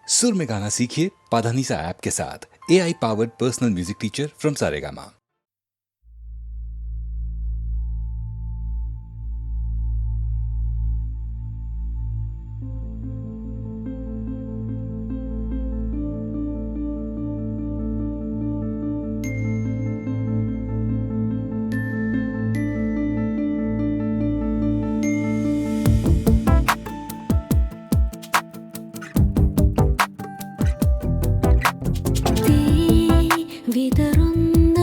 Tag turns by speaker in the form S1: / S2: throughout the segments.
S1: सुर में गाना सीखिए पाधानीसा ऐप के साथ। AI powered personal music teacher from Saregama.
S2: വിതറുന്ന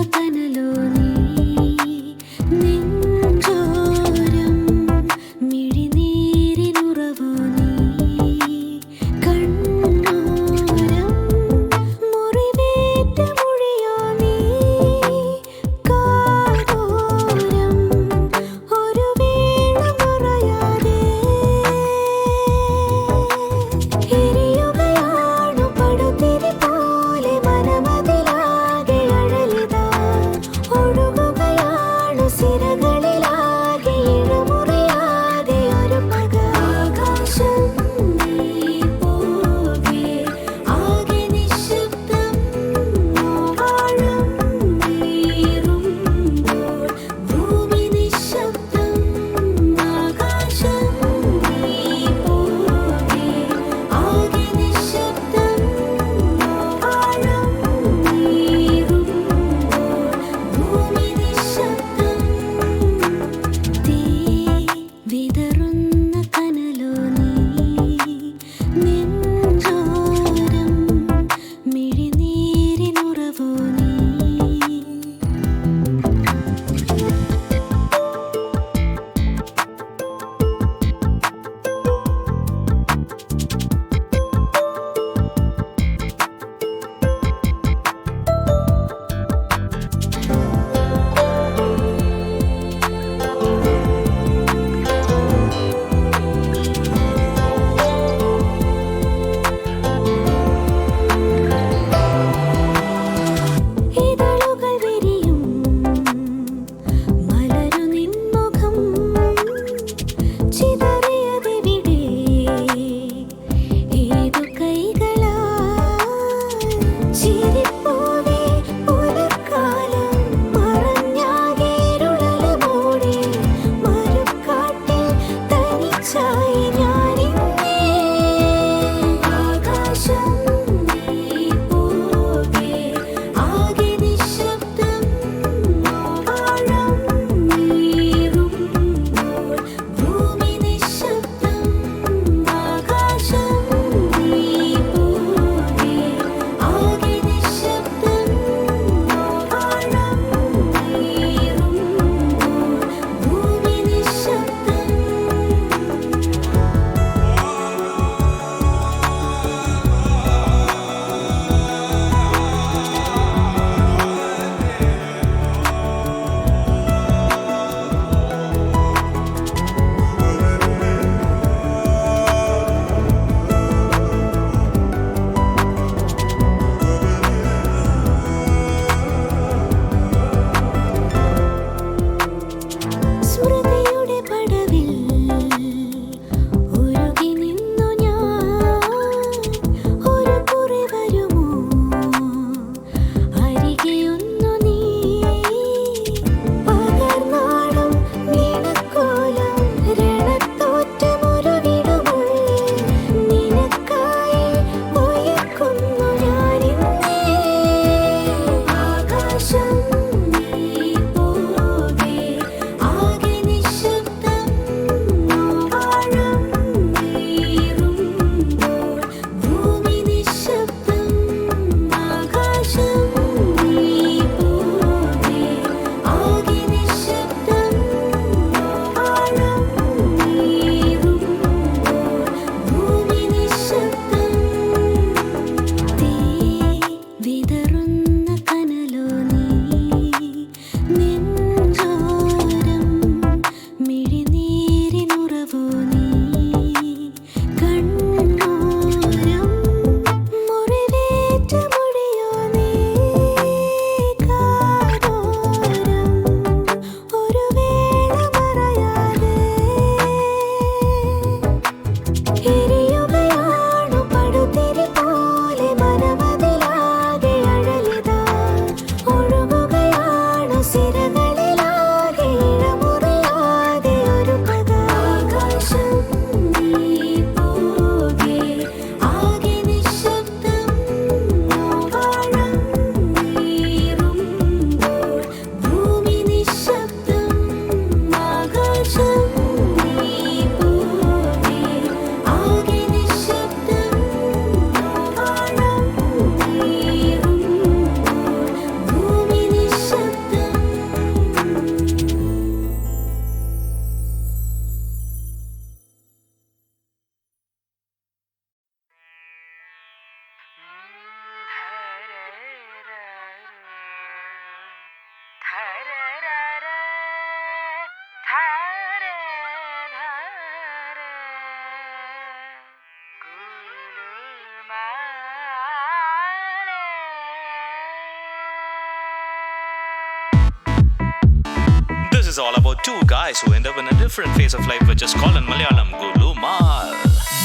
S2: This is all about two guys who end up in a different phase of life, which is called in Malayalam Gulumal.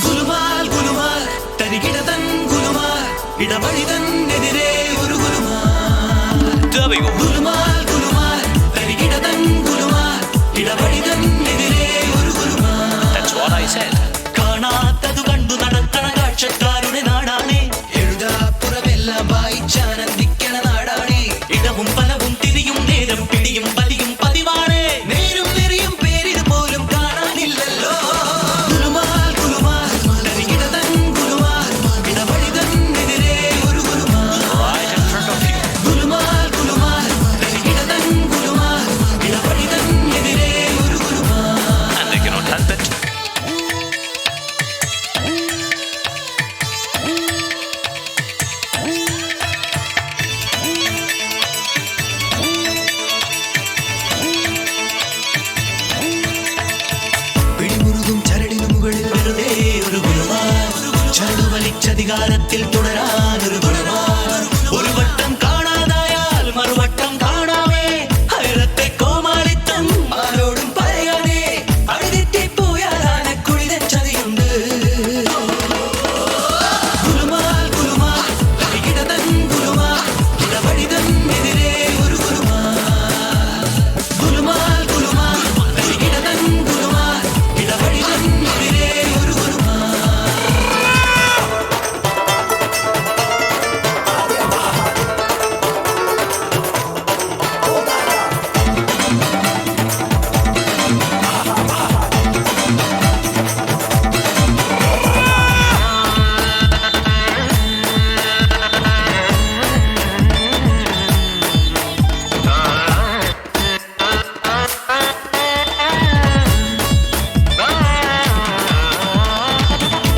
S3: Gulumal, Gulumal, Tarikidathan Gulumal, Idavalidan Nedire Uru Gulumal.
S2: There we go.
S3: Gulumal, Gulumal, Tarikidathan Gulumal, Idavalidan Nedire Uru Gulumal.
S2: That's what I said.
S3: കാണാത്തതു കണ്ടു നടക്കണ കാഴ്ചക്കാരുടെ നാടാണേ. എഴുതാപ്പുറമെല്ലാം വായിച്ചാനന്ദിക്കണ നാടാണേ. ഇടവും പലവും തിരിയും നേരം പിടിയും പതിയും പതിവാണേ. നേരും നെറിയും പേരിത് പോലും കാണാനില്ലല്ലോ. ഗുലുമാൽ ഗുലുമാൽ തരികിടതൻ ഗുലുമാൽ ഇടവഴിതൻ എതിരെ ഒരു Gulumal.
S2: Right in front of you.
S3: Gulumal Gulumal തരികിടതൻ Gulumal ഇടവഴിതൻ എതിരെ ഒരു Gulumal.
S2: And they cannot help it.
S3: പിടിമുറുകും ചരടിനു മുകളിൽ വെറുതെ ഒരു ഗുലുമാൽ. ചരടു വലിച്ചധികാരത്തിൽ തുടരാൻ ഒരു ഗുലുമാൽ. ഒരു വട്ടം കാണാതായാൽ മറുവട്ടം കാണാമേ. ഹൈറത്തെ കോമാളിത്തം ആരോടും പറയാതെ അടിതെറ്റിപ്പോയാൽ ആനക്കുഴിതൻ ചതിയുണ്ട്. ഗുലുമാൽ ഗുലുമാൽ തരികിടതൻ ഗുലുമാൽ ഇടവഴിതൻ എതിരെ ഒരു ഗുലുമാൽ. ഗുലുമാൽ ഗുലുമാൽ തരികിടതൻ ഗുലുമാൽ ഇടവഴിതൻ എതിരെ ഒരു ഗുലുമാൽ.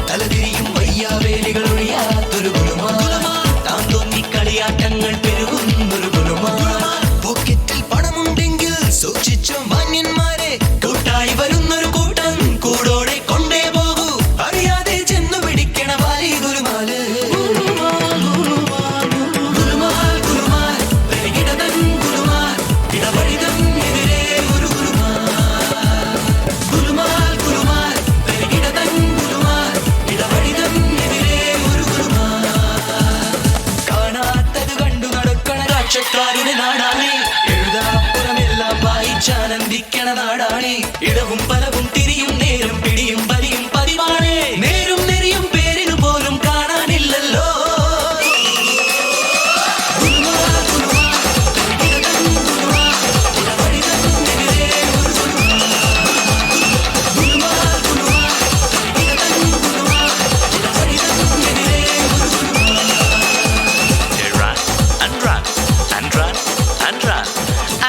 S3: തലതിരിയും വയ്യാവേലികൾ ഒഴിയാത്തൊരു ഗുലുമാൽ. താൻ തോന്നി കളിയാട്ടങ്ങൾ പെരുകുന്നൊരു ഗുലുമാൽ. പോക്കറ്റിൽ പണമുണ്ടെങ്കിൽ സൂക്ഷിച്ചോ മാന്യന്മാരെ. കൂട്ടായി വരുന്നൊരു കൂട്ടം കൂടോടെ കൊണ്ടേ പോകൂ. അറിയാതെ ചെന്നു പിടിക്കണ വാലി ഗുലുമാല്. ഗുലുമാൽ ഗുലുമാൽ തരികിടതൻ ഗുലുമാൽ ഇടവഴിതൻ എതിരെ ഒരു ഗുലുമാൽ. ഗുലുമാൽ ഗുലുമാൽ തരികിടതൻ ഗുലുമാൽ ഇടവഴിതൻ എതിരെ ഒരു ഗുലുമാൽ. കാണാത്തത് കണ്ടു നടക്കണ കാഴ്ചക്കാരുടെ നാടാണേ. എഴുതാപ്പുറമെല്ലാം വായിച്ചാനന്ദിക്കണ നാടാണേ. ഇടവും പലവും തിരിയും നേരം പിടിയും വലിയും പതിവാണേ. നേരും നെറിയും പേരിനു പോലും കാണാനില്ലല്ലോ. ഗുലുമാൽ ഗുലുമാൽ തരികിടതൻ ഗുലുമാൽ ഇടവഴിതൻ എതിരെ ഒരു ഗുലുമാൽ. ഗുലുമാൽ ഗുലുമാൽ തരികിടതൻ ഗുലുമാൽ ഇടവഴിതൻ എതിരെ ഒരു Gulumal.
S2: They ran and ran and ran and ran,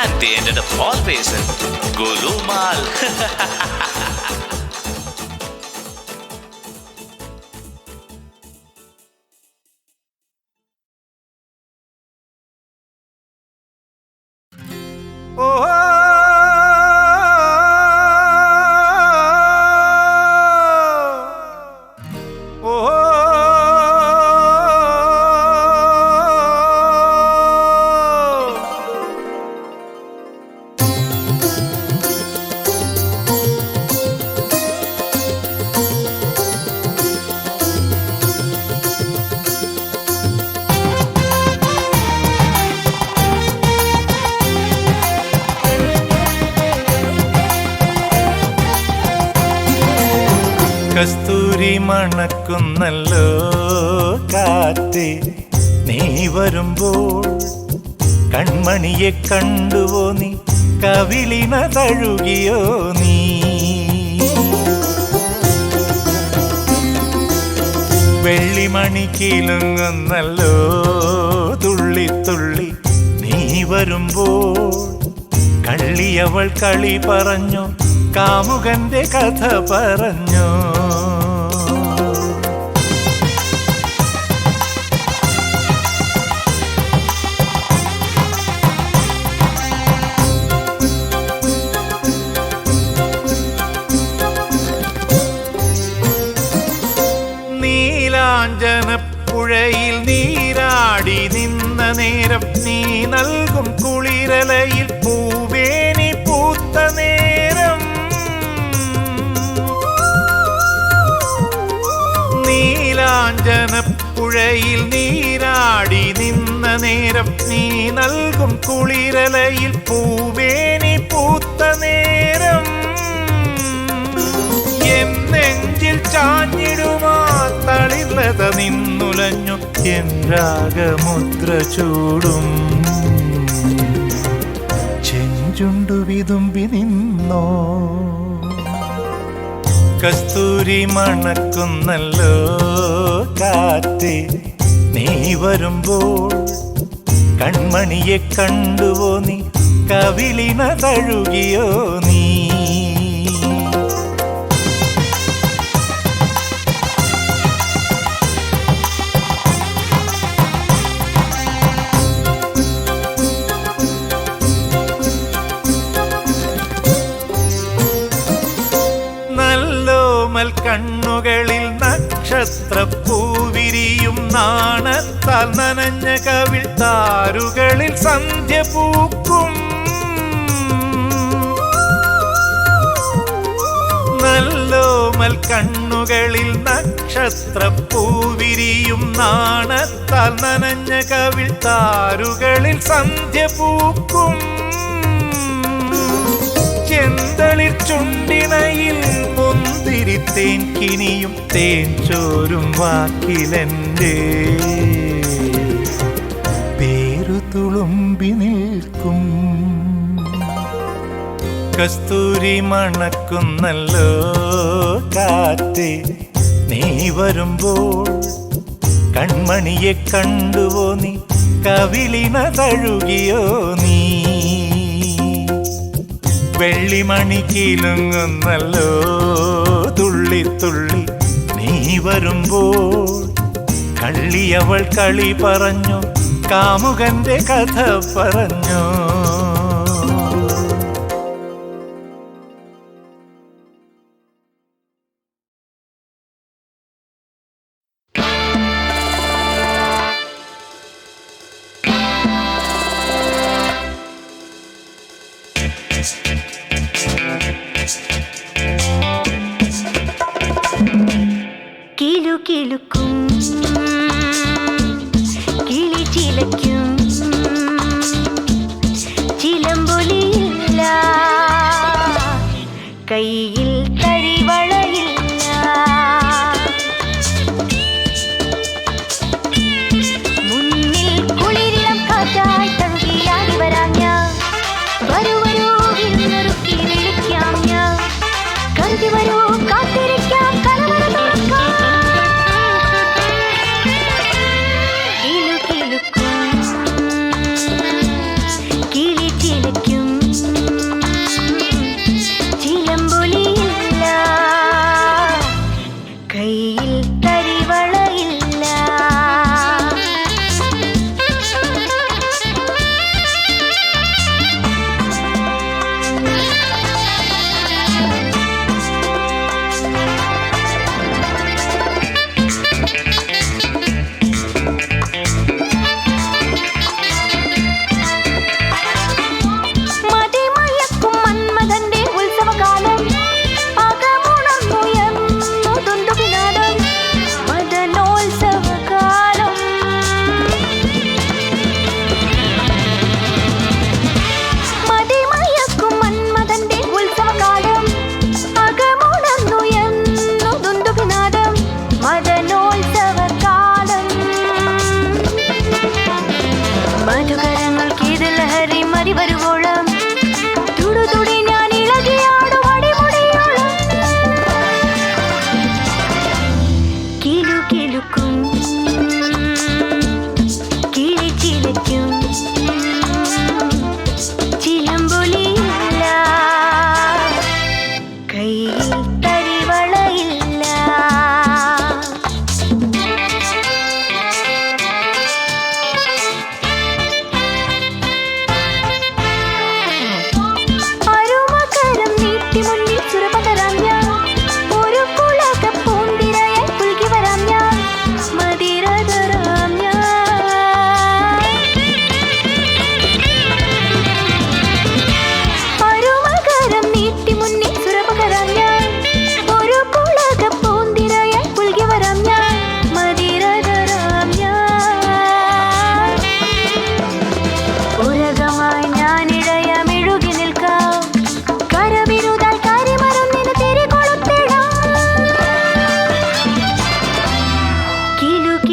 S2: and they ended up always in Gulumal.
S4: കസ്തൂരി മണക്കുന്നല്ലോ കാറ്റ് നീ വരുമ്പോൾ. കൺമണിയെ കണ്ടുവോ നീ, കവിളിന തഴുകിയോ നീ. വെള്ളിമണി കിലുങ്ങുന്നല്ലോ തുള്ളി തുള്ളി നീ വരുമ്പോൾ. കള്ളിയവൾ കളി പറഞ്ഞു, കാമുകന്റെ കഥ പറഞ്ഞു. പുഴയിൽ നീരാടി നിന്ന നേരം നീ നൽകും കുളിരലയിൽ പൂവേനി പൂത്ത നേരം നീലാഞ്ജനപ്പുഴയിൽ നീരാടി നിന്ന നേരം നീ നൽകും കുളിരലയിൽ പൂവേനി പൂത്ത നേരം എന്നെഞ്ചിൽ ചാഞ്ഞിടുമാ തളിർലത നിന്നുലഞ്ഞു എൻ രാഗമുദ്ര ചൂടും ചെഞ്ചുണ്ടു വിതുമ്പി നിന്നോ കസ്തൂരി മണക്കുന്നല്ലോ കാറ്റേ നീ വരുമ്പോൾ കൺമണിയെ കണ്ടുവോ നീ കവിളിന തഴുകിയോ നീ കണ്ണുകളിൽ നക്ഷത്രപ്പൂവിരിയും നാണത്താൽ നനഞ്ഞ കവിൾ താരുകളിൽ സന്ധ്യ പൂക്കും നല്ലോമൽ കണ്ണുകളിൽ നക്ഷത്രപ്പൂവിരിയും നാണത്താൽ നനഞ്ഞ കവിൾ താരുകളിൽ സന്ധ്യ പൂക്കും ചെന്തളിർ ചുണ്ടിണയിൽ മുന്തിരി തേൻ കിനിയും തേൻ ചോരും വാക്കിലെൻ്റെ പേരു തുളുമ്പി നിൽക്കും കസ്തൂരി മണക്കുന്നല്ലോ കാറ്റേ നീ വരുമ്പോൾ കൺമണിയെ കണ്ടുവോ നീ കവിളിന തഴുകിയോ നീ വെള്ളിമണി കിലുങ്ങുന്നല്ലോ തുള്ളി തുള്ളി നീ വരുമ്പോൾ കള്ളിയവൾ കളി പറഞ്ഞു കാമുകന്റെ കഥ പറഞ്ഞു
S5: കിലുകിലുക്കും കിളി ചിലയ്ക്കും ചിലമ്പൊലിയില്ല കയ്യിൽ തരിവളയില്ല മുന്നിൽ കുളിരിളം കാറ്റായി തഴുകിയാടി വരാം ഞാൻ വരൂ വരൂ വിരുന്നൊരുക്കി വിളിക്കാം ഞാൻ കരുതി വരൂ കാത്തിരിക്കാം കലവറ തുറക്കാം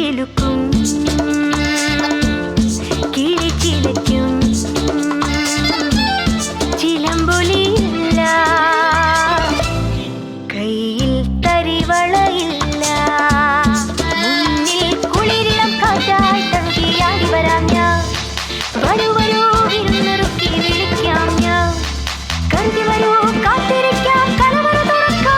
S5: ചിലുക്കും കിളി ചിലയ്ക്കും ചിലമ്പൊലിയില്ല കയ്യിൽ തരിവളയില്ല മുന്നിൽ കുളിരിളം കാറ്റായി തഴുകിയാടി വരാം ഞാൻ വരൂ വരൂ വിരുന്നൊരുക്കി വിളിക്കാം ഞാൻ കരുതി വരൂ കാത്തിരിക്കാം കലവറ തുറക്കാം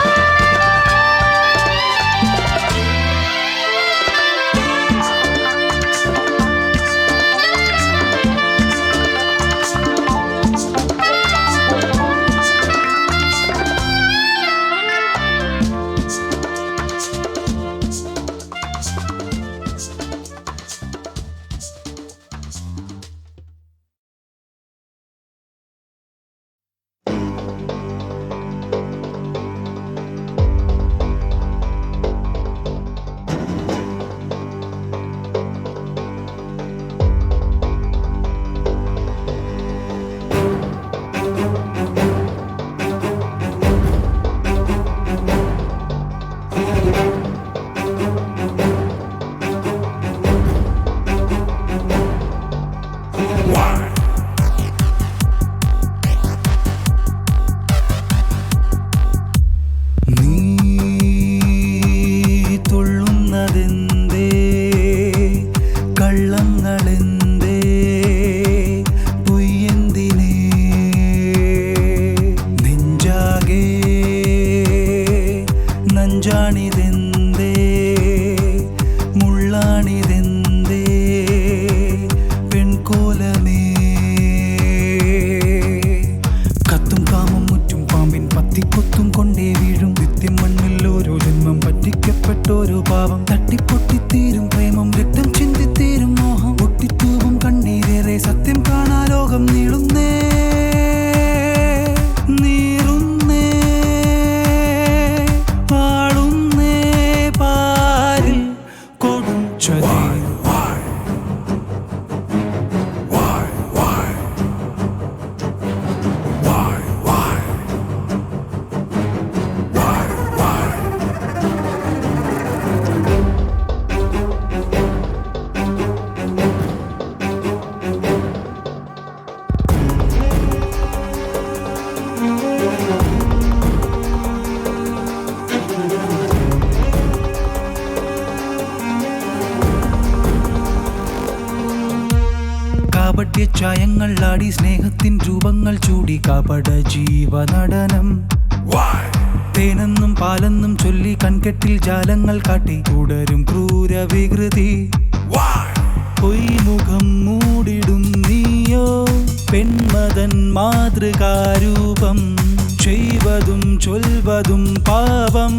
S3: ചായങ്ങൾ ആടി സ്നേഹത്തിൻ രൂപങ്ങൾ ചൂടി കപട ജീവനടനം തേനെന്നും പാലെന്നും ചൊല്ലി കൺകെട്ടിൽ ജാലങ്ങൾ കാട്ടി തുടരും ക്രൂര വികൃതി പൊയ്മുഖം മൂടിടും നീയോ പെൺമതൻ മാതൃകാരൂപം ചെയ്വതും ചൊൽവതും പാപം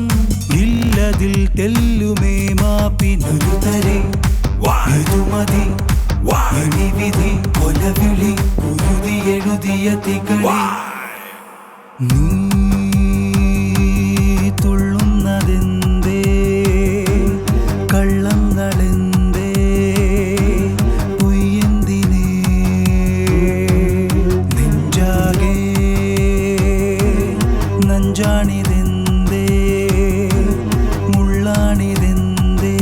S3: ഇല്ലതിൽ തെല്ലുമേ മാപ്പിനൊരുതരെ മതി വിധി കൊലവിളി ഉരുതി എഴുതിയ തികളി നീ തുള്ളുന്നതെന്തേ കള്ളങ്ങളെന്തേ പൊയ്യെന്തിനേ നെഞ്ചാകെ നഞ്ചാണിതെന്തേ മുള്ളാണിതെന്തേ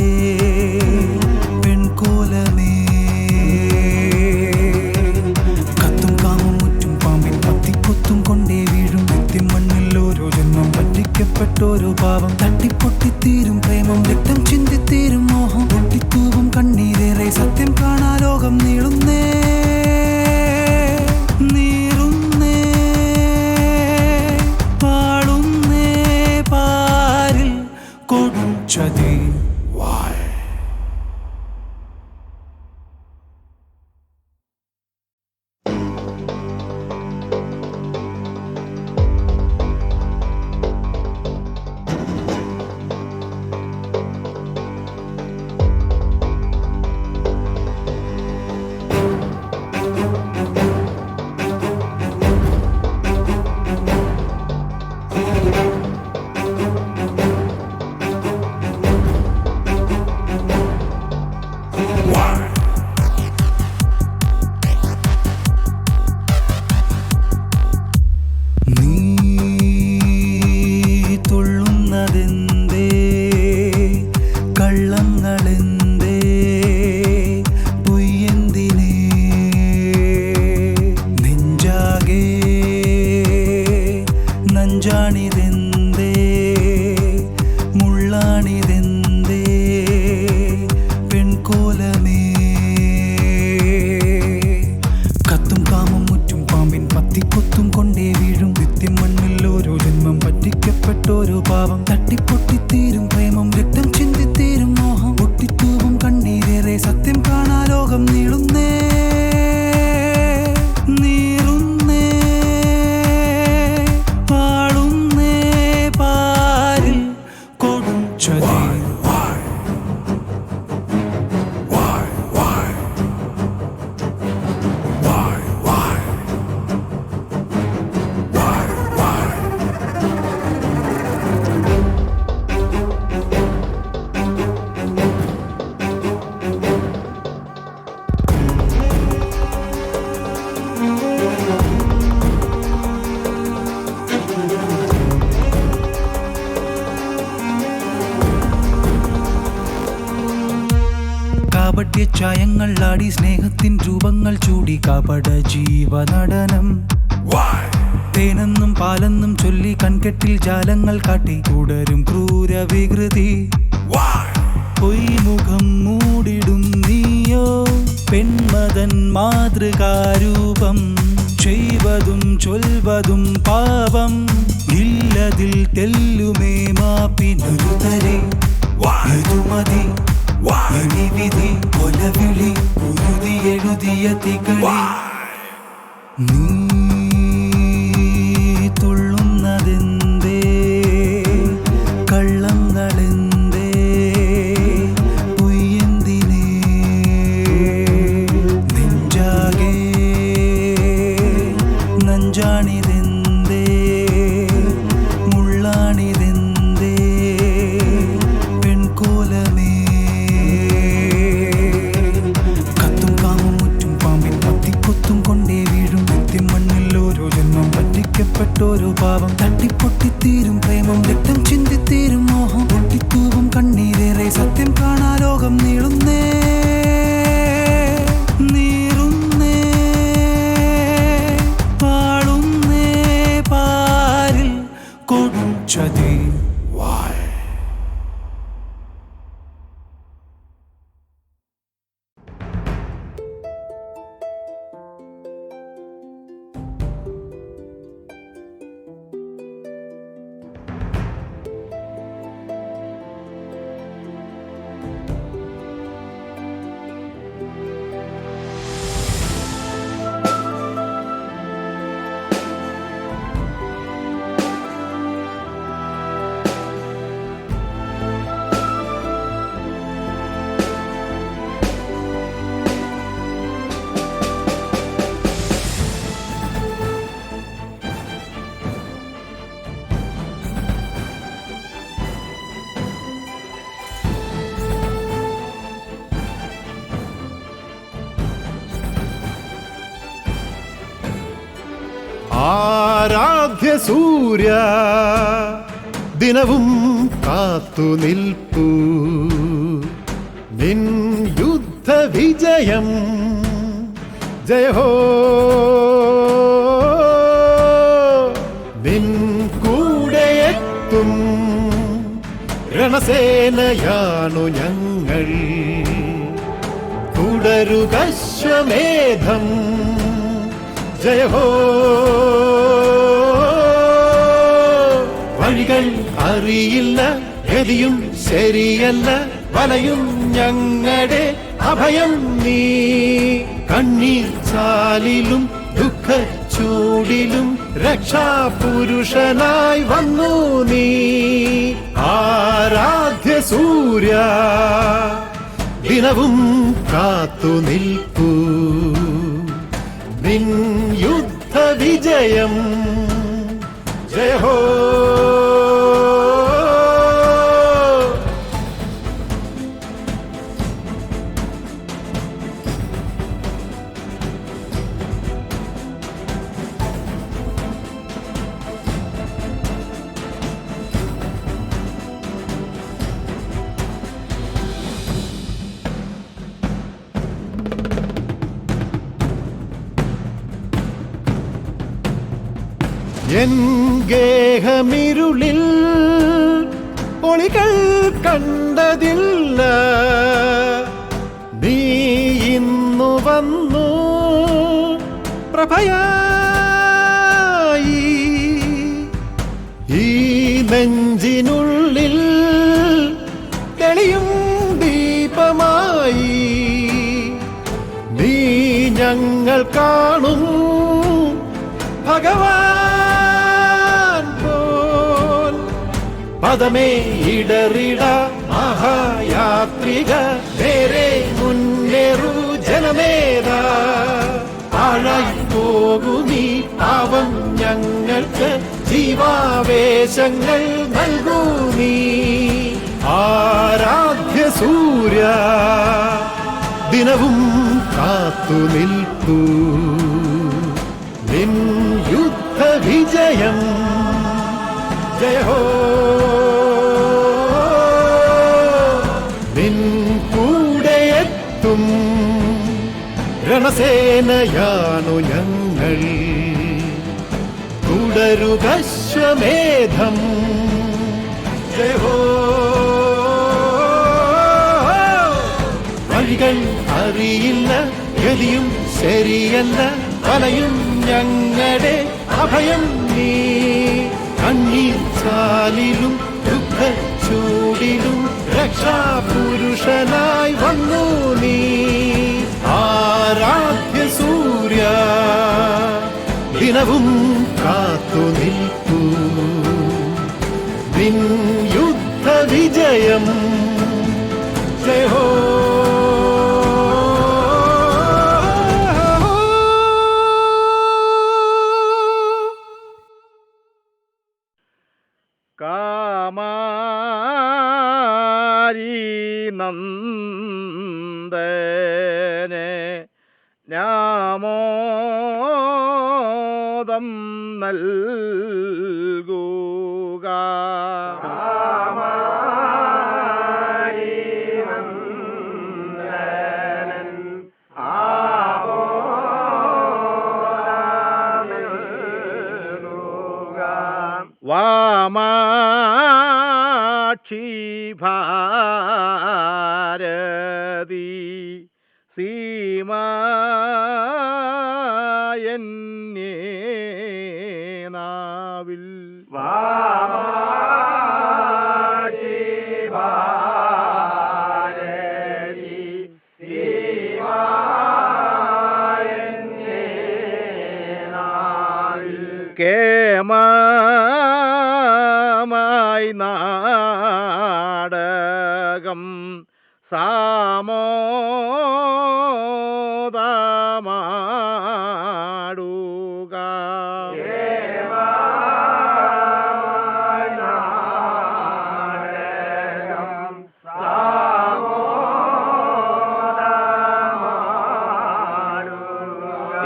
S3: കാപട്യ ചായങ്ങൾ ആടി സ്നേഹത്തിൻ രൂപങ്ങൾ ചൂടി കപട ജീവനടനം. തേനെന്നും പാലെന്നും ചൊല്ലി കൺകെട്ടിൽ ജാലങ്ങൾ കാട്ടി തുടരും ക്രൂര വികൃതി. പൊയ്മുഖം മൂടിടും നീയോ പെൺമതൻ മാതൃകാരൂപം. ചെയ്വതും ചൊൽവതും പാപം ഇല്ലതിൽ തെല്ലുമേ മാപ്പിനൊരുതരെ മതി വിധി കൊലവിളി ഉരുതി എഴുതിയ തികളി. നീ തുള്ളുന്നതെന്തേ കള്ളങ്ങളെന്തേ പൊയ്യെന്തിനേ നെഞ്ചാകെ നഞ്ചാണിതെന്തേ മുള്ളാണിതെന്തേ പെൺകോലമേ. കത്തും കാമും മുറ്റും പാമ്പിൻ പത്തിക്കൊത്തും കൊണ്ടേ വീഴും നിത്യം മണ്ണിൽ ഓരോ ജന്മം പറ്റിക്കപ്പെട്ടോരോ പാവം. തട്ടിപ്പൊട്ടിത്തീരും പ്രേമം രക്തം ചിന്തിത്തീരും മോഹം. പൊട്ടിത്തൂവും കണ്ണീരേറെ സത്യം കാണാ ലോകം നീളുന്നേ നീറുന്നേ പാടുന്നേ പാരിൽ കൊടും ചതി.
S6: ആരാധ്യ സൂര്യ ദിനവും കാത്തു നിൽപ്പൂ നിൻ യുദ്ധ വിജയം. ജയഹോ നിൻ കൂടെയെത്തും രണസേനയാണു ഞങ്ങൾ. തുടരുക ശ്വമേധം ജയഹോ. വഴികൾ അറിയില്ല ഗതിയും ശരിയല്ല വലയും ഞങ്ങളുടെ അഭയം നീ. കണ്ണീർ ചാലിലും ദുഃഖച്ചൂടിലും രക്ഷാപുരുഷനായി വന്നു നീ. ആരാധ്യ സൂര്യ ദിനവും കാത്തു നിൽപ്പൂ നിൻ യുദ്ധ വിജയം. ജയഹോ എൻ ഗേഹമിരുളിൽ ഒളികൾ കണ്ടതില്ല. നീ ഇന്നു വന്നു പ്രഭയായി ഈ നെഞ്ചിനുള്ളിൽ തെളിയും ദീപമായി. നീ ഞങ്ങൾ കാണും ഭഗവാൻ പോൽ. പദമേ ഇടറിട മഹായാത്രിക നേരെ മുന്നേറൂ ജനമേതാ. പാഴായി പോകുമീ പാവം ഞങ്ങൾക്ക് ജീവാവേശങ്ങൾ നൽകൂ നീ. ആരാധ്യ സൂര്യ ദിനവും കാത്തു നിൽപ്പൂ നിൻ യുദ്ധ വിജയം. ജയഹോ നിൻ കൂടെയെത്തും വാഴും രണസേനയാണു ഞങ്ങൾ തുടരുകശ്വമേധം ജയ ഹോ വഴികൾ അറിയില്ല ഗതിയും ശരിയല്ല വലയും ഞങ്ങളുടെ അഭയം നീ കണ്ണീർ ചാലിലും ദുഃഖച്ചൂടിലും രക്ഷാപുരുഷനായി വന്നു നീ ആരാധ്യ സൂര്യ ദിനവും കാത്തു നിൽക്കൂ നിൻ യുദ്ധ വിജയം ജയ ഹോ
S7: കാമാരി നന്ദനെ ഞാമോദം നൽകുക വാമാക്ഷി ഭാരതി സീമായന്യേ നാവിൽ വാമാക്ഷി ഭാരതി സീമായന്യേ നാവിൽ കേമമായി നാടകം സാമോദമാടുക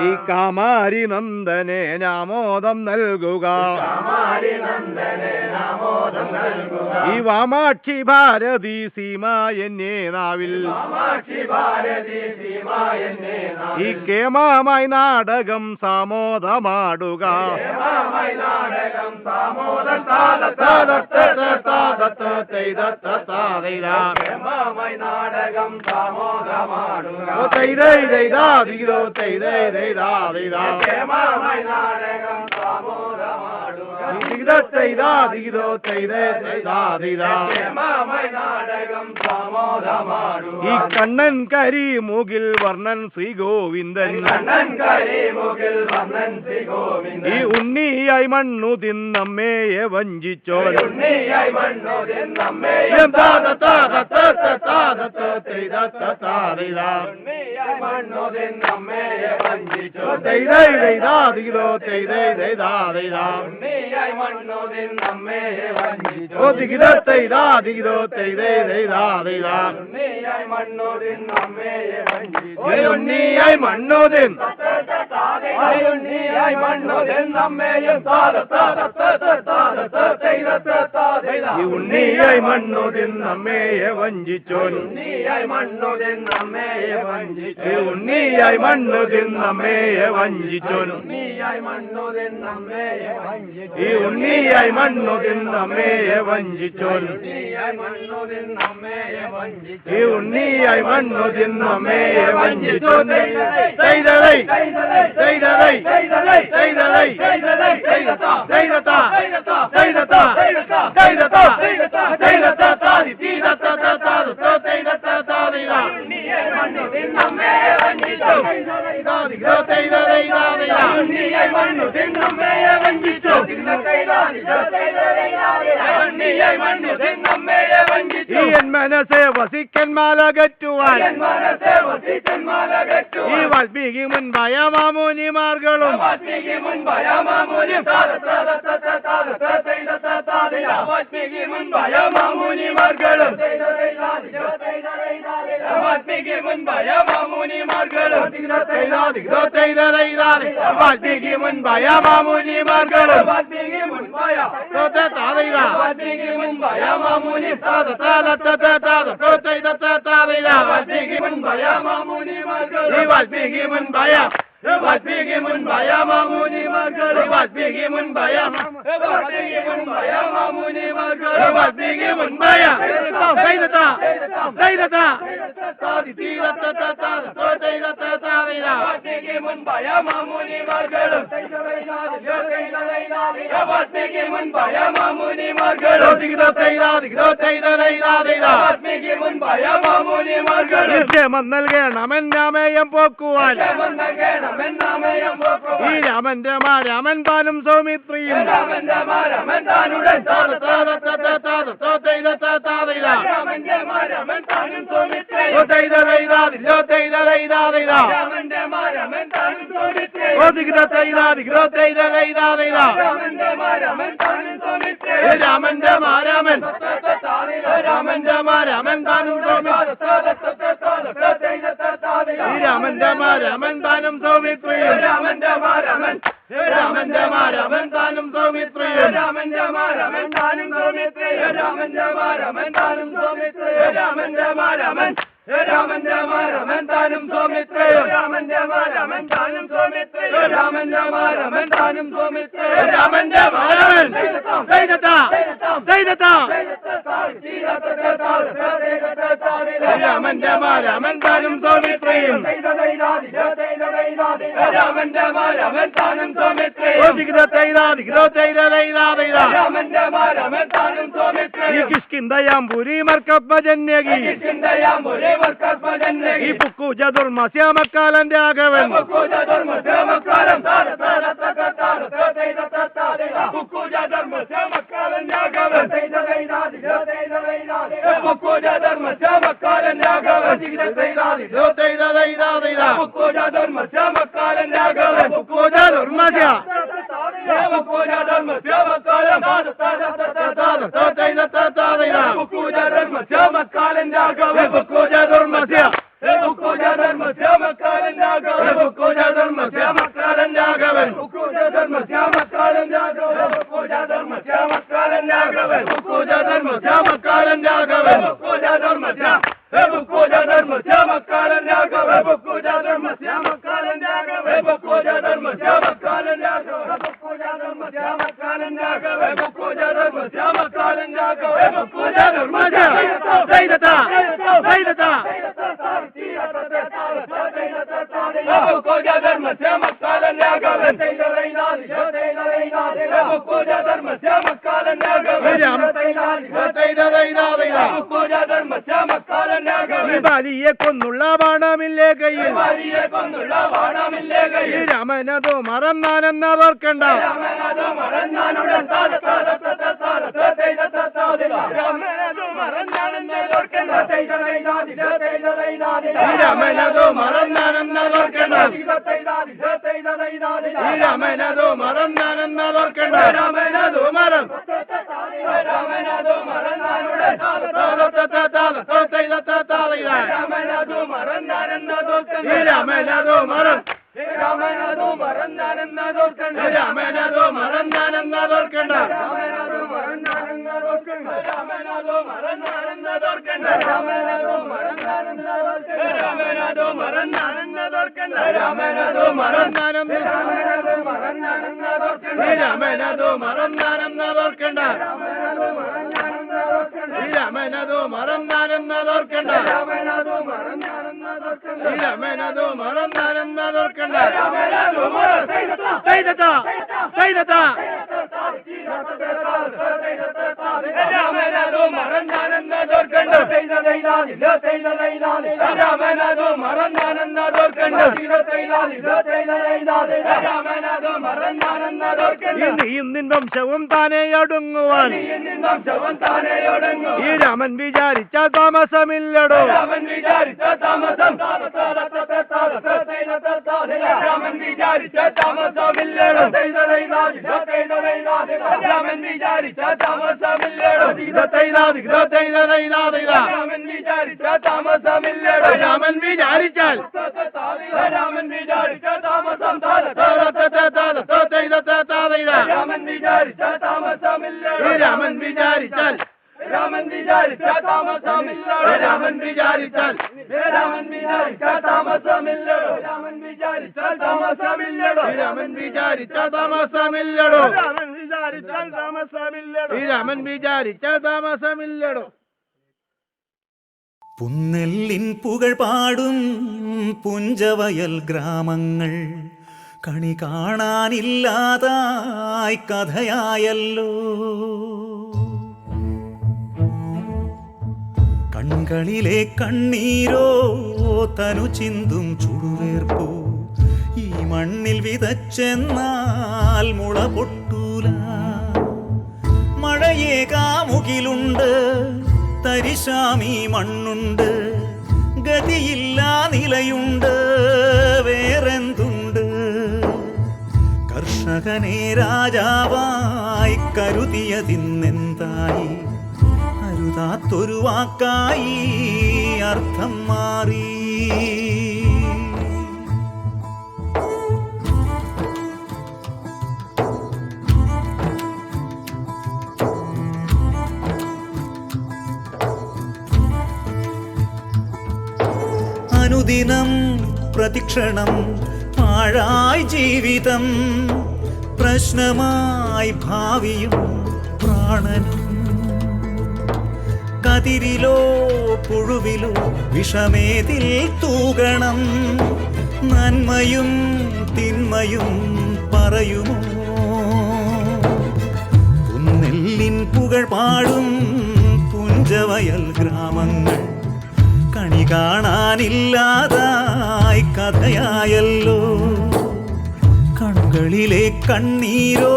S7: ഈ കാമാരി നന്ദനെ നാമോദം നൽകുക ഈ വാമാക്ഷി ഭാരതി സീമായന്യേ നാവിൽ ഈ കേമമായി നാടകം സാമോദമാടുക ഈ കണ്ണൻ കരിമുകിൽ വർണ്ണൻ ശ്രീ ഗോവിന്ദൻ ഈ ഉണ്ണിയായി മണ്ണു തിന്നമ്മയെ വഞ്ചിച്ചോ ഉണ്ണിയായി മണ്ണോതിൻ ഉണ്ണിയായി മണ്ണോതിൻ നമ്മയെ വഞ്ചിച്ചോ ഉണ്ണിയായി മണ്ണോതിൻ നമ്മയെ വഞ്ചിച്ചോ ഉണ്ണിയായി മണ്ണോതിൻ നമ്മയെ വഞ്ചിച്ചോ ഉണ്ണിയായി മണ്ണോതിൻ നമ്മയെ വഞ്ചിച്ചോ ഈ ഉണ്ണിയായി മണ്ണോതിൻ നമ്മയെ വഞ്ചിച്ചോ ഈ ഉണ്ണിയായി മണ്ണോതിൻ നമ്മയെ വഞ്ചിച്ചോ മനസ്സെ വസിക്കൻ മാലകറ്റുവാൻ ഈ വാൽമീകി മുൻപായ മാമൂനിമാർകളും മുൻപായ മാമൂനിമാർകളും മാമുനിമാർകളും വാൽമീകി മുൻപായ മാമുനിമാർകളും വാൽമീകി മുൻപായ മാമുനി വാൽമീകി മുൻപായ മാമുനിമാർകളും വാൽമീകി മുൻപായ വാൽമീകി മുൻപായ മാമുനിമാർകളും വാൽമീകി മുൻപായ മാമുനിമാർകളും വാൽമീകി മുൻപായ വാൽമീകി മുൻപായ മാമുനിമാർകളും വാൽമീകി മുൻപായ മാമുനിമാർകളും വാൽമീകി മുൻപായ മാമുനിമാർകളും ക്ഷേമം നൽകണമെൻ രാമേയം പോക്കുവാൻ ഈ രാമന്റെ രാമൻ താനും സൗമിത്രിയും രാമന്റെ രാമൻ താനുടൻ രാമന്റെ മാരാമൻ രാമൻ താനും രാമന്റെ മാരാമൻ താനും സൗമിത്രിയും രാമന്റെ മാരാമൻ താനും സൗമിത്രിയും രാമന്റെ മാരാമൻ താനും സൗമിത്രിയും രാമന്റെ മാരാമൻ താനും സൗമിത്രിയും രാമന്റെ മാരാമൻ താനും സൗമിത്രിയും രാമന്റെ മാരാമൻ താനും സൗമിത്രിയും രാമന്റെ മാരാമൻ താനും സൗമിത്രിയും രാമന്റെ മാരാമൻ രാമന്റെ മാരാമൻ താനും സൗമിത്രിയും രാമന്റെ മാരാമൻ താനും സൗമിത്രിയും കിഷ്കിന്ദയാംബുരി മർക്കപ്പജന്യകി ഈ പുക്കു ചതുർമസ്യമക്കാലൻ രാഘവൻ ബാലിയെ കൊന്നുള്ള ബാണമില്ലേ കയ്യിൽ രാമനതോ മറന്നാനെന്നതോർക്കണ്ട രാമനതോ മറന്നാനെന്നതോർക്കണ്ട രാമനതോ മറന്നാനെന്നതോർക്കണ്ട രാമനതോ മറം രാമനതോ മറന്നാനുടൻ രാമനതോ മറന്നാനെന്നതോർക്കണ്ട രാമനതോ മറം രാമനതോ മറന്നാനെന്നതോർക്കണ്ട രാമനതോ മറന്നാനെന്നതോർക്കണ്ട രാമനതോ മറന്നാനെന്നതോർക്കണ്ട രാമനതോ മറന്നാനെന്നതോർക്കണ്ട രാമനതോ മറന്നാനെന്നതോർക്കണ്ട രാമനതോ മറന്നാനെന്നതോർക്കണ്ട രാമനതോ മറന്നാനെന്നതോർക്കണ്ട രാമനതോ മറന്നാനെന്നതോർക്കണ്ട രാമനതോ മറന്നാനെന്നതോർക്കണ്ട രാമനതോ മറന്നാനെന്നതോർക്കണ്ട രാമനതോ മറന്നാനെന്നതോർക്കണ്ട രാമനതോ രാമനതോ മറന്നാനെന്നതോർക്കണ്ട രാമനതോ മറന്നാനെന്നതോർക്കണ്ട രാമനതോ മറന്നാനെന്നതോർക്കണ്ട നീയും നിൻ വംശവും താനേ ഒടുങ്ങുവാൻ ഈ രാമൻ വിചാരിച്ച താമസമില്ലടോ രാമൻ വിചാരിച്ച താമസം രാമൻ വിചാരിച്ച താമസമില്ലടോ രാമൻ വിചാരിച്ച താമസമില്ലടോ രാമൻ വിചാരിച്ച താമസമില്ലടോ രാമൻ വിചാരിച്ച വിചാരിച്ചാൽ രാമൻ വിചാരിച്ച താമസം രാമൻ വിചാരിച്ച താമസമില്ല രാമൻ വിചാരിച്ചാൽ രാമൻ വിചാരിച്ച താമസമില്ല രാമൻ വിചാരിച്ചാൽ രാമൻ വിചാരിച്ച താമസമില്ലടോ രാമൻ വിചാരിച്ചാൽ താമസമില്ലടോ രാമൻ വിചാരിച്ചാൽ താമസമില്ലടോ രാമൻ വിചാരിച്ചാൽ താമസമില്ലടോ രാമൻ വിചാരിച്ചാൽ താമസമില്ലടോ.
S3: പുന്നെല്ലിൻ പുകൾ പാടും പുഞ്ചവയൽ ഗ്രാമങ്ങൾ കണി കാണാനില്ലാതായി കഥയായല്ലോ. കൺകളിലെ കണ്ണീരോ തനു ചിന്തും ചുടുവേർപ്പോ ഈ മണ്ണിൽ വിതച്ചെന്നാൽ മുള പൊട്ടൂല. മഴയേകാമുകിലുണ്ട്, തരിശാമി മണ്ണുണ്ട്, ഗതിയില്ലാ നിലയുണ്ട്, വേറെന്തുണ്ട്? കർഷകനെ രാജാവായി കരുതിയതിന്നെന്തായി? അരുതാത്തൊരു വാക്കായി അർത്ഥം മാറി. അനുദിനം പ്രതിക്ഷണം പാഴായി ജീവിതം, പ്രശ്നമായി ഭാവിയും പ്രാണനും. കതിരിലോ പുഴുവിലോ വിഷമേതിൽ തൂകണം, നന്മയും തിന്മയും പറയുമോ? പുന്നെല്ലിൻ പുകൾ പാടും പുഞ്ചവയൽ ഗ്രാമങ്ങൾ കണി കാണാനില്ലാതായി കഥയായല്ലോ. കണ്ണുകളിലെ കണ്ണീരോ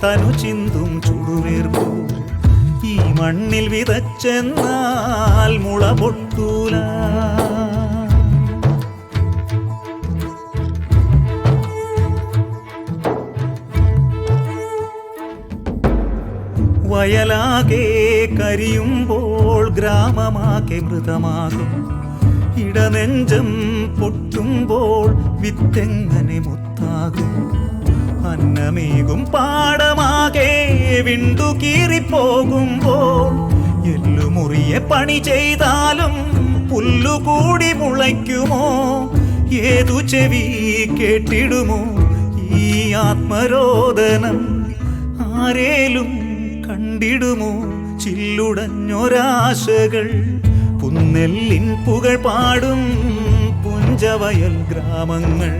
S3: തനു ചിന്തും ചുടുവേർപ്പോ ഈ മണ്ണിൽ വിതച്ചെന്നാൽ മുള പൊട്ടൂല. വയലാകെ കരിയുമ്പോൾ ഗ്രാമമാകെ മൃതമാകും. ഇടനെഞ്ചം പൊട്ടുമ്പോൾ വിത്തെങ്ങനെ മുത്താകും? അന്നമേകും പാടമാകെ വിണ്ടുകീറിപ്പോകുമ്പോൾ എല്ലുമുറിയെ പണി ചെയ്താലും പുല്ലുകൂടി മുളയ്ക്കുമോ? ഏതു ചെവി കേട്ടിടുമോ ഈ ആത്മരോദനം? ആരേലും കണ്ടിടുമോ ചില്ലുടഞ്ഞൊരാശകൾ? പുന്നെല്ലിൻ പുകൾ പാടും പുഞ്ചവയൽ ഗ്രാമങ്ങൾ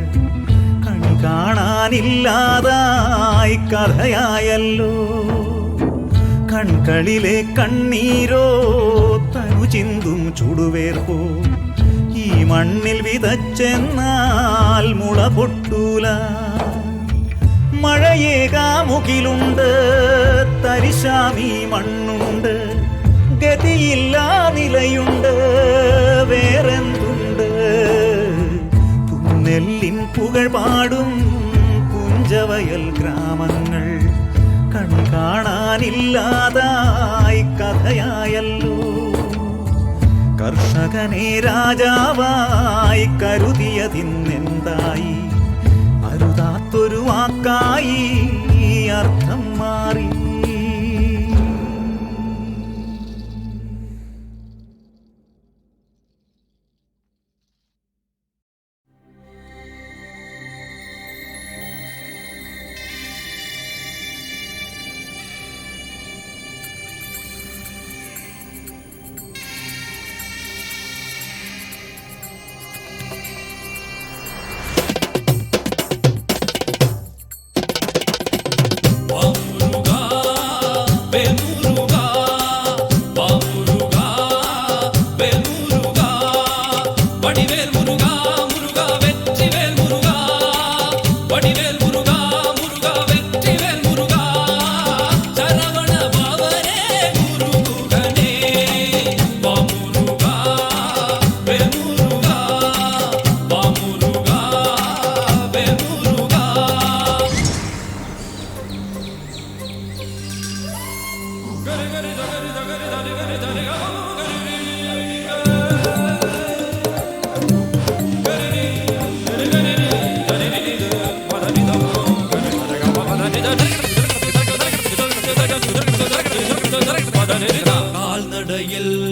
S3: കണി കാണാനില്ലാതായി കഥയായല്ലോ. കൺകളിലെ കണ്ണീരോ തനു ചിന്തും ചുടുവേർപ്പോ ഈ മണ്ണിൽ വിതച്ചെന്നാൽ മുള പൊട്ടൂല. മഴയേകാമുകിലുണ്ട്, തരിശാമി മണ്ണുണ്ട്, ഗതിയില്ലാ നിലയുണ്ട്, വേറെന്തുണ്ട്? പുന്നെല്ലിൻ പുകൾ പാടും പുഞ്ചവയൽ ഗ്രാമങ്ങൾ കണി കാണാനില്ലാതായി കഥയായല്ലോ. കർഷകനെ രാജാവായി കരുതിയതിന്നെന്തായി? അരുതാത്തൊരു വാക്കായി അർത്ഥം മാറി.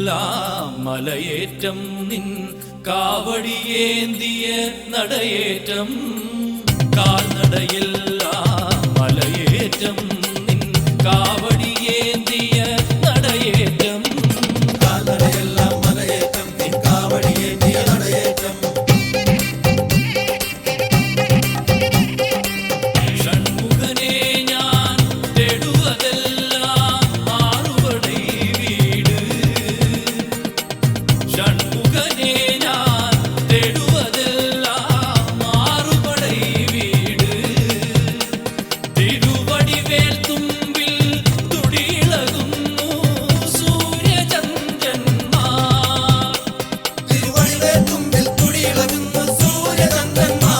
S8: നടയെല്ലാം മലയേറ്റം നിൻ കാവടിയേന്തിയ നടയേറ്റം കാൽനടയെല്ലാം മലയേറ്റം നിൻ കാവടിയേന്തിയ നടയേറ്റം കാൽനടയെല്ലാം മലയേറ്റം നിൻ കാവടിയേന്തിയ നടയേറ്റം ഷൺമുഖനെ ഞാൻ തേടുവതെല്ലാം ആറുപടൈ വീട് ഷൺമുഖനെ ഞാൻ തേടുവതെല്ലാം ആറുപടൈ വീട് തിരുവടിവേൽ തുമ്പിൽ തുടിയിളകുന്നു സൂര്യചന്ദ്രന്മാർ തിരുവടിവേൽ തുമ്പിൽ തുടിയിളകുന്നു സൂര്യചന്ദ്രന്മാർ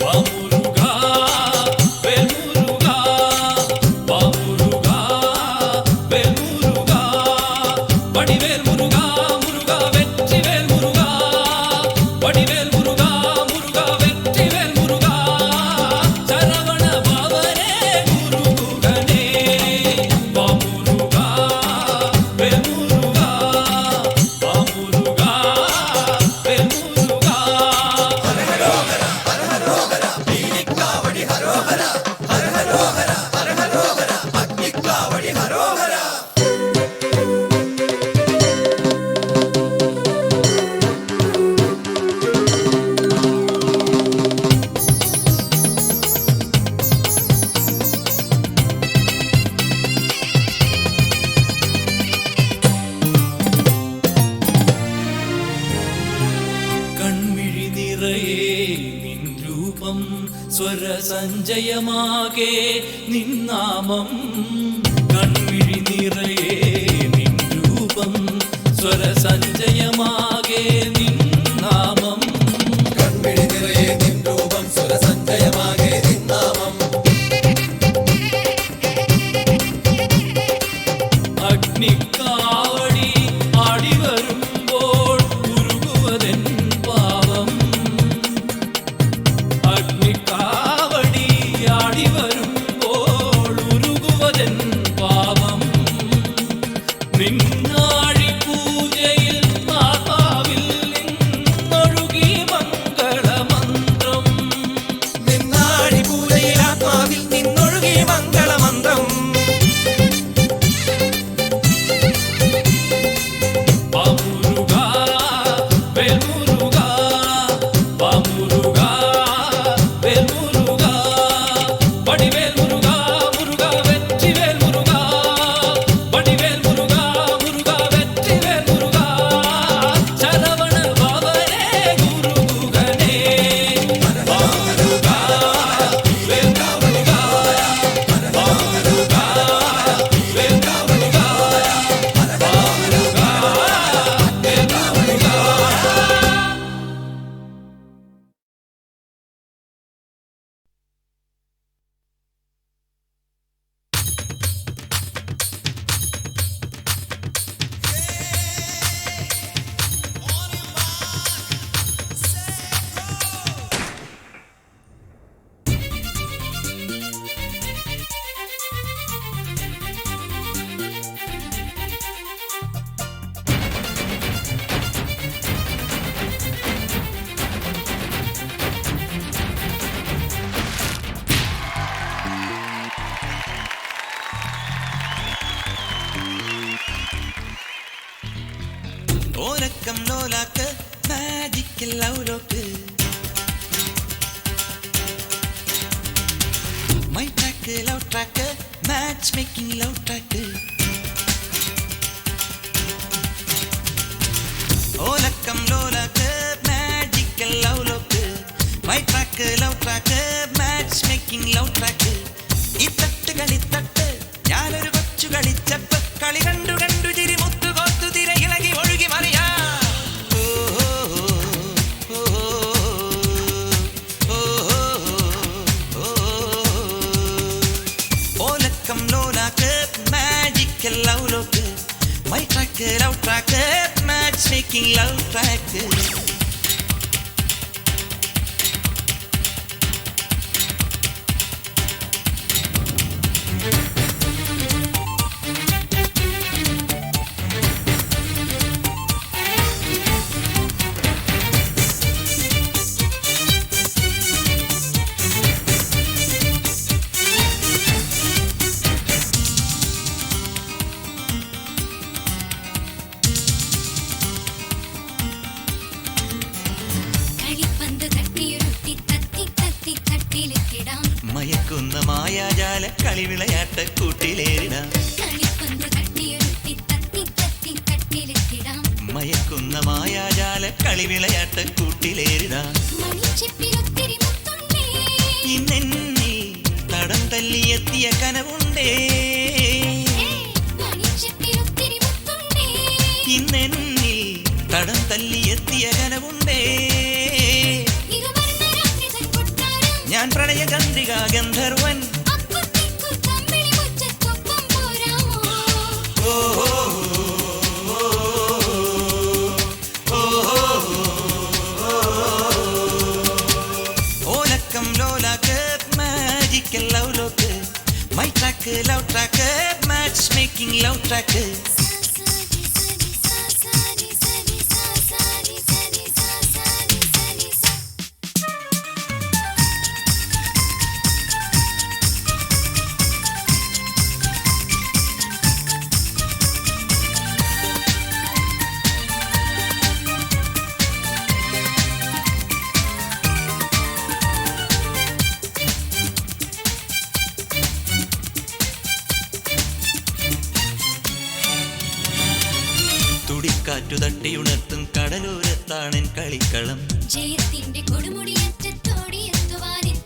S8: വാമുരുകാ വേൽമുരുകാ വാമുരുകാ വേൽമുരുകാ വടിവേൽ മുരുകാ മുരുകാ വെற்றிவேல் മുരുകാ വടിവേൽ മുരുകാ മുരുകാ വെற்றிவேல் മുരുകാ ശരവണ ഭവനേ ഗുരുഗുഹനേ വാമുരുകാ വേൽമുരുകാ വാമുരുകാ വേൽമുരുകാ കൺമിഴി നിറയെ നിൻ രൂപം സ്വരസഞ്ചയമാകെ നിന്നാമം കൺമിഴി നിറയെ നിൻ രൂപം സ്വരസഞ്ചയമാകെ നിന്നാമം കൺമിഴി നിറയെ നിൻ രൂപം സ്വരസഞ്ചയമാകെ നിന്നാമം അഗ്നിക്കാവടി ആടി വരുമ്പോൾ ഉരുകുവതെൻ പാവം അഗ്നിക്കാവടി ആടി വരുമ്പോൾ ഉരുകുവതെൻ പാവം നിന്നാഴി പൂജയിൽ മാതാവിൽ നിന്നൊഴുകി മംഗളമന്ത്രം നിന്നാഴി പൂജയിൽ ആത്മാവിൽ നിന്നൊഴുകി മംഗളമന്ത്രം വാമുരുകാ വേൽമുരുകാ വാമുരുകാ വേൽമുരുകാ വടിവേൽ മുരുകാ മുരുകാ വെற்றிவேல் മുരുകാ വടിവേൽ മുരുകാ മുരുകാ വെற்றிவேல் മുരുകാ ശരവണ ഭവനേ ഗുരുഗുഹനേ വാമുരുകാ വേൽമുരുകാ വാമുരുകാ വേൽമുരുകാ ഓലക്കം ലോലാക്ക് magical love lock my track love track match making love track ഓലക്കം ലോലാക്ക് magical love lock my track love track match making love track ഈ തട്ട് കളിത്തട്ട് ഞാനൊരു കൊച്ചു കളിച്ചപ്പ് കളി കണ്ടു കണ്ടു ചിരി മുത്തു കോത്തു തിര ഇളകി ഒഴുകി മറിയാ ഓലക്കം ലോലാക്ക് magical love lock my track love track match making love track മായാജാല കളിവിളയാട്ട കൂട്ടിലേറിടാം മയക്കുന്ന മായാജാല കളിവിളയാട്ട കൂട്ടിലേറിടാം ഇന്നെന്നിൽ തടം തല്ലിയെത്തിയ കനവുണ്ടേ ഇന്നെന്നിൽ തടം തല്ലിയെത്തിയ കനവുണ്ടേ ഞാൻ പ്രണയ ചന്ദ്രിക ഗന്ധർവൻ ഓലക്കം ലോലാക്ക് magical love lock my track love track match making love track തുടിക്കാറ്റു തട്ടിയുണർത്തും കടലോരത്താണൻ കളിക്കളം
S5: ജയത്തിന്റെ കൊടുമുടിയറ്റത്തോടിയെത്തുവാനിൻ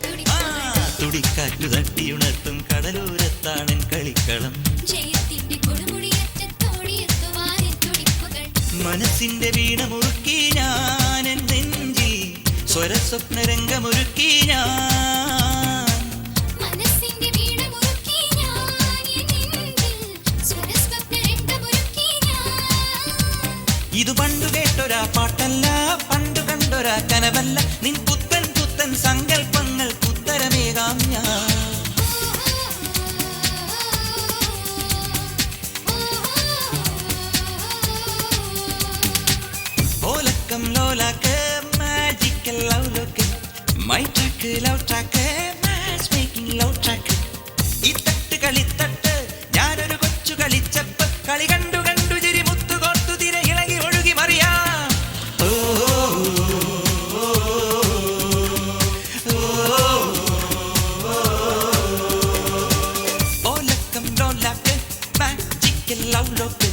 S8: തുടിക്കാറ്റു തട്ടിയുണർത്തും കടലോരത്താണൻ കളിക്കളം
S5: ജയത്തിന്റെ കൊടുമുടിയറ്റത്തോടിയെത്തുവാനിൻ തുടിപ്പുകൾ
S8: മനസ്സിന്റെ വീണമൊരുക്കി ഞാൻ എൻ നെഞ്ചിൽ സ്വരസ്വപ്നരംഗമൊരുക്കി ഞാൻ
S5: മനസ്സിന്റെ വീണമൊരുക്കി ഞാൻ എൻ നെഞ്ചിൽ സ്വരസ്വപ്നരംഗമൊരുക്കി ഞാൻ
S8: ഇത് പണ്ടു കേട്ടൊരാ പാട്ടല്ല പണ്ടു കണ്ടൊരാ കനവല്ല നിൻ പുത്തൻ പുത്തൻ സങ്കൽപ്പങ്ങൾ ഉത്തരമേകാം ഞാൻ ഓലക്കം ലോലാക്ക് magical love lock my track love track match making love track ഈ തട്ട് കളിത്തട്ട് ഞാനൊരു കൊച്ചു കളിച്ചപ്പ കളി കണ്ടു കണ്ടു ചിരി മുത്തു കോർത്തു തിര ഇളകി ഒഴുകി മറിയാം ഓലക്കം ലോലാക്ക് magical love lock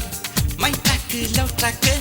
S8: my track love track